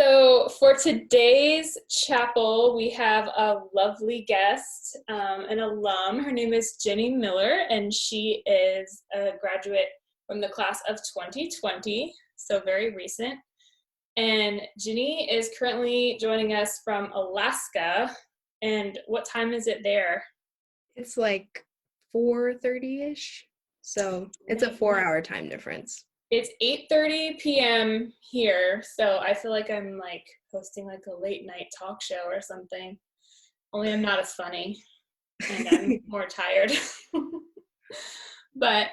So for today's chapel, we have a lovely guest, an alum. Her name is Ginny Miller, and she is a graduate from the class of 2020, so very recent. And Ginny is currently joining us from Alaska. And what time is it there? It's like 4:30-ish. So it's a 4-hour time difference. It's 8:30 p.m. here, so I feel like I'm like hosting like a late night talk show or something. Only I'm not as funny and I'm more tired. But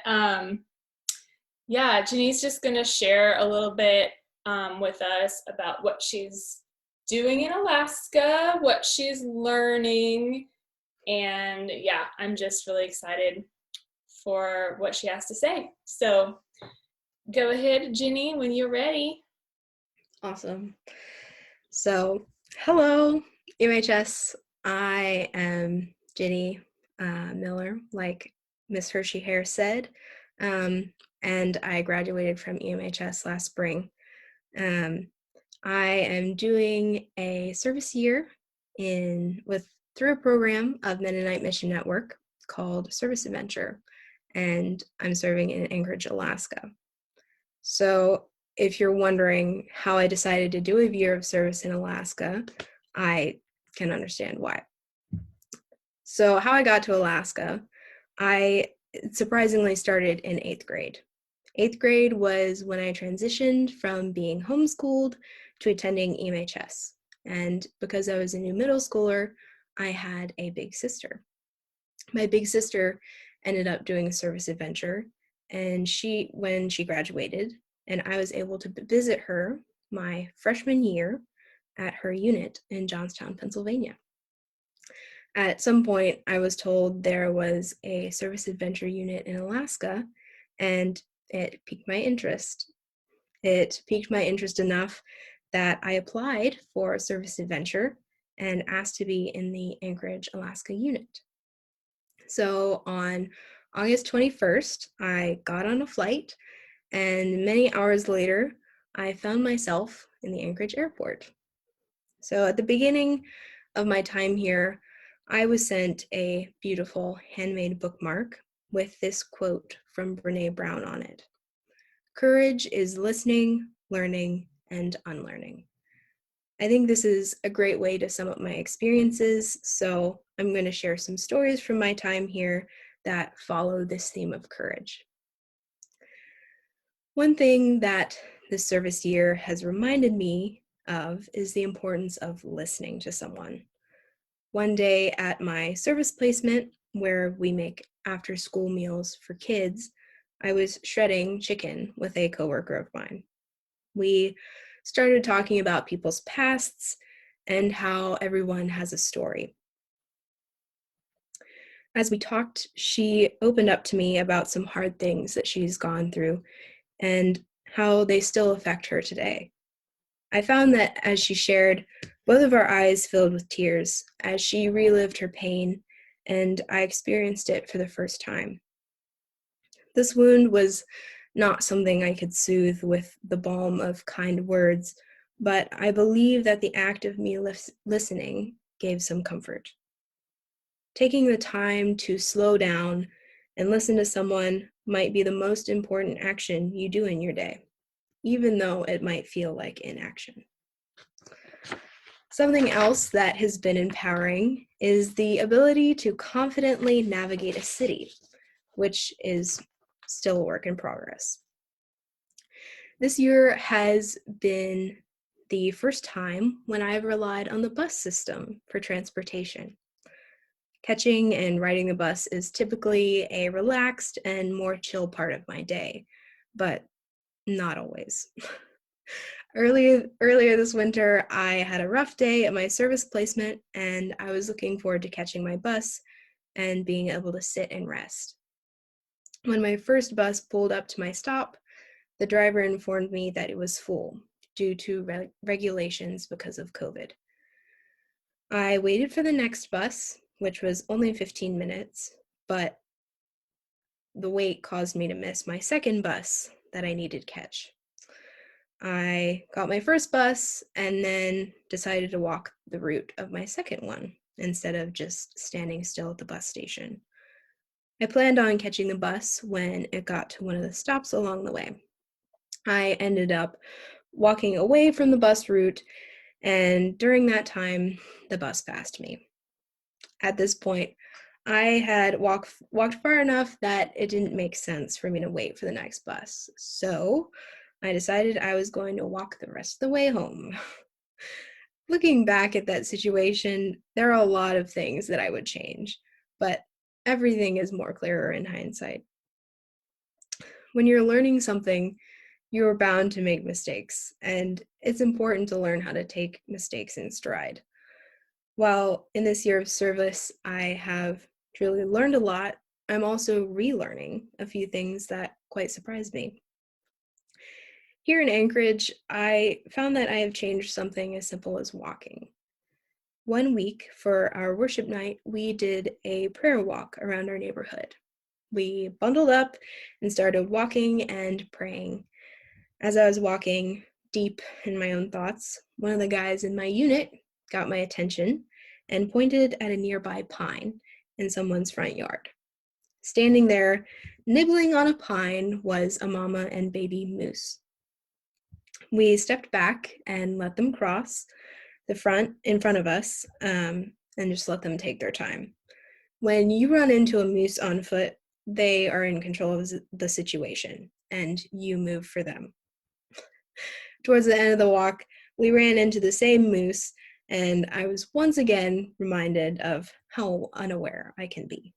yeah, Janine's just gonna share a little bit with us about what she's doing in Alaska, what she's learning, and yeah, I'm just really excited for what she has to say. So go ahead, Ginny, when you're ready. Awesome. So, hello, UHS. I am Ginny Miller, like Miss Hershey Herr said, and I graduated from EMHS last spring. I am doing a service year through a program of Mennonite Mission Network called Service Adventure, and I'm serving in Anchorage, Alaska. So if you're wondering how I decided to do a year of service in Alaska, I can understand why. So how I got to Alaska, I surprisingly started in 8th grade. 8th grade was when I transitioned from being homeschooled to attending EMHS. And because I was a new middle schooler, I had a big sister. My big sister ended up doing a service adventure, and when she graduated, and I was able to visit her my freshman year at her unit in Johnstown, Pennsylvania. At some point, I was told there was a service adventure unit in Alaska, and it piqued my interest. It piqued my interest enough that I applied for a service adventure and asked to be in the Anchorage, Alaska unit. So on August 21st, I got on a flight, and many hours later, I found myself in the Anchorage airport. So at the beginning of my time here, I was sent a beautiful handmade bookmark with this quote from Brene Brown on it. Courage is listening, learning, and unlearning. I think this is a great way to sum up my experiences, so I'm going to share some stories from my time here that follow this theme of courage. One thing that this service year has reminded me of is the importance of listening to someone. One day at my service placement, where we make after-school meals for kids, I was shredding chicken with a coworker of mine. We started talking about people's pasts and how everyone has a story. As we talked, she opened up to me about some hard things that she's gone through and how they still affect her today. I found that as she shared, both of our eyes filled with tears as she relived her pain, and I experienced it for the first time. This wound was not something I could soothe with the balm of kind words, but I believe that the act of me listening gave some comfort. Taking the time to slow down and listen to someone might be the most important action you do in your day, even though it might feel like inaction. Something else that has been empowering is the ability to confidently navigate a city, which is still a work in progress. This year has been the first time when I've relied on the bus system for transportation. Catching and riding the bus is typically a relaxed and more chill part of my day, but not always. Earlier this winter, I had a rough day at my service placement, and I was looking forward to catching my bus and being able to sit and rest. When my first bus pulled up to my stop, the driver informed me that it was full due to regulations because of COVID. I waited for the next bus, which was only 15 minutes, but the wait caused me to miss my second bus that I needed to catch. I got my first bus and then decided to walk the route of my second one instead of just standing still at the bus station. I planned on catching the bus when it got to one of the stops along the way. I ended up walking away from the bus route, and during that time, the bus passed me. At this point, I had walked far enough that it didn't make sense for me to wait for the next bus. So I decided I was going to walk the rest of the way home. Looking back at that situation, there are a lot of things that I would change, but everything is more clearer in hindsight. When you're learning something, you're bound to make mistakes, and it's important to learn how to take mistakes in stride. While in this year of service, I have truly learned a lot, I'm also relearning a few things that quite surprised me. Here in Anchorage, I found that I have changed something as simple as walking. One week for our worship night, we did a prayer walk around our neighborhood. We bundled up and started walking and praying. As I was walking deep in my own thoughts, one of the guys in my unit got my attention and pointed at a nearby pine in someone's front yard. Standing there, nibbling on a pine, was a mama and baby moose. We stepped back and let them cross the front in front of us, and just let them take their time. When you run into a moose on foot, they are in control of the situation, and you move for them. Towards the end of the walk, we ran into the same moose, and I was once again reminded of how unaware I can be.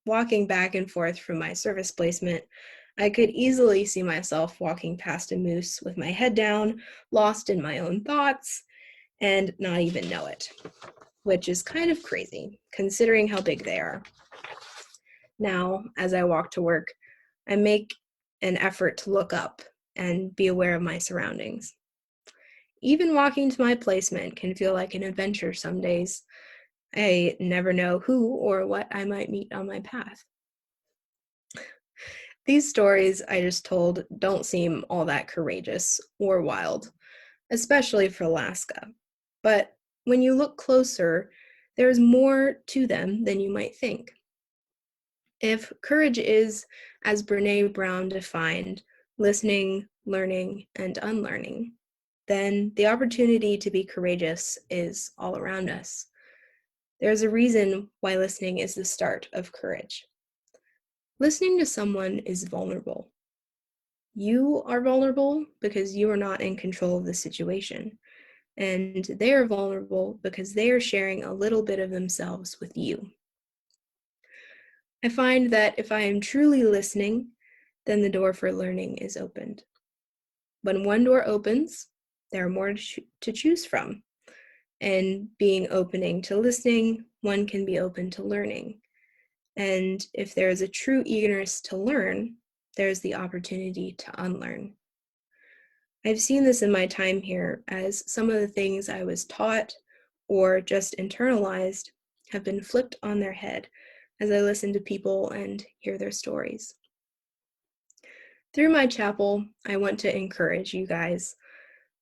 Walking back and forth from my service placement, I could easily see myself walking past a moose with my head down, lost in my own thoughts, and not even know it, which is kind of crazy considering how big they are. Now, as I walk to work, I make an effort to look up and be aware of my surroundings. Even walking to my placement can feel like an adventure some days. I never know who or what I might meet on my path. These stories I just told don't seem all that courageous or wild, especially for Alaska. But when you look closer, there's more to them than you might think. If courage is, as Brene Brown defined, listening, learning, and unlearning, then the opportunity to be courageous is all around us. There's a reason why listening is the start of courage. Listening to someone is vulnerable. You are vulnerable because you are not in control of the situation, and they are vulnerable because they are sharing a little bit of themselves with you. I find that if I am truly listening, then the door for learning is opened. When one door opens, there are more to choose from. And being opening to listening, one can be open to learning. And if there is a true eagerness to learn, there's the opportunity to unlearn. I've seen this in my time here as some of the things I was taught or just internalized have been flipped on their head as I listen to people and hear their stories. Through my chapel, I want to encourage you guys.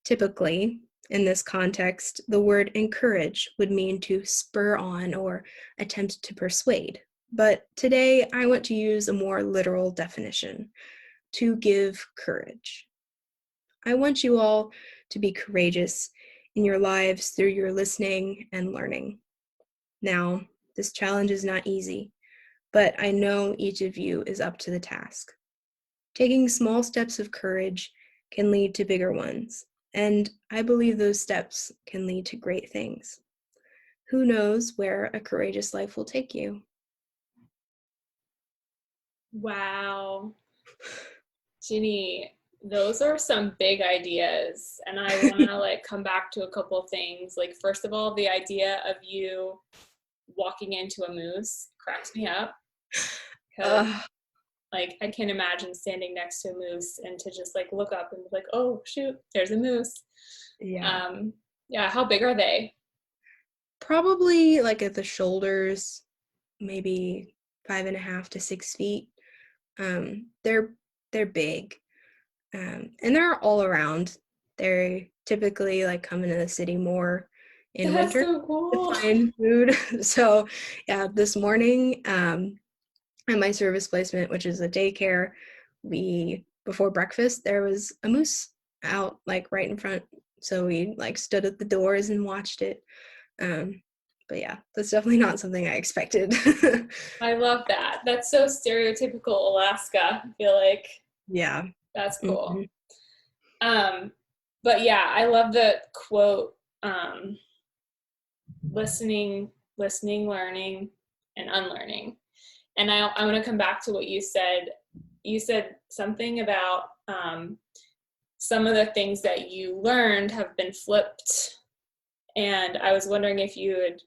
Typically, in this context, the word encourage would mean to spur on or attempt to persuade. But today, I want to use a more literal definition, to give courage. I want you all to be courageous in your lives through your listening and learning. Now, this challenge is not easy, but I know each of you is up to the task. Taking small steps of courage can lead to bigger ones, and I believe those steps can lead to great things. Who knows where a courageous life will take you? Wow. Ginny, those are some big ideas. And I want to come back to a couple of things. First of all, the idea of you walking into a moose cracks me up. Because I can't imagine standing next to a moose and to just look up and be like, oh shoot, there's a moose. Yeah. Yeah, how big are they? Probably at the shoulders, maybe 5.5 to 6 feet. They're big. And they're all around. They typically like come into the city more in That's winter so to cool. find food. So yeah, this morning at my service placement, which is a daycare, we before breakfast there was a moose out like right in front. So we like stood at the doors and watched it. But yeah, that's definitely not something I expected. I love that. That's so stereotypical Alaska. I feel like Yeah. that's cool. Hmm. But yeah, I love the quote, listening, learning, and unlearning. And I want to come back to what you said. You said something about some of the things that you learned have been flipped. And I was wondering if you would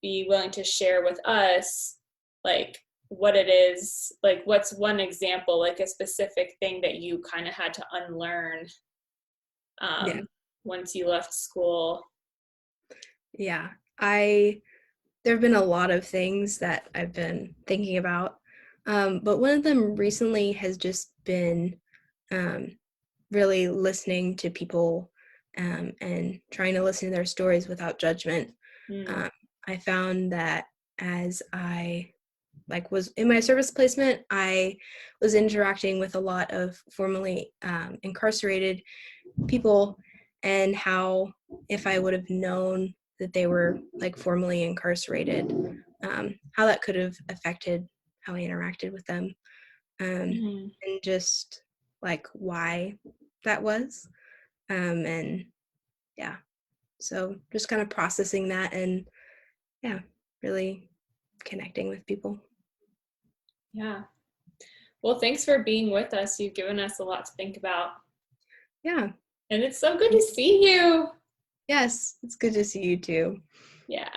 be willing to share with us, like, what it is, like, what's one example, like a specific thing that you kind of had to unlearn Yeah. once you left school. Yeah. There have been a lot of things that I've been thinking about. But one of them recently has just been um, really listening to people and trying to listen to their stories without judgment. Mm. Um, I found that as I was in my service placement, I was interacting with a lot of formerly incarcerated people, and how if I would have known that they were like formerly incarcerated, how that could have affected how I interacted with them, Mm. and just like why that was. And yeah, so just kind of processing that and yeah, really connecting with people. Yeah. Well, thanks for being with us. You've given us a lot to think about. Yeah. And it's so good to see you. Yes, it's good to see you too. Yeah.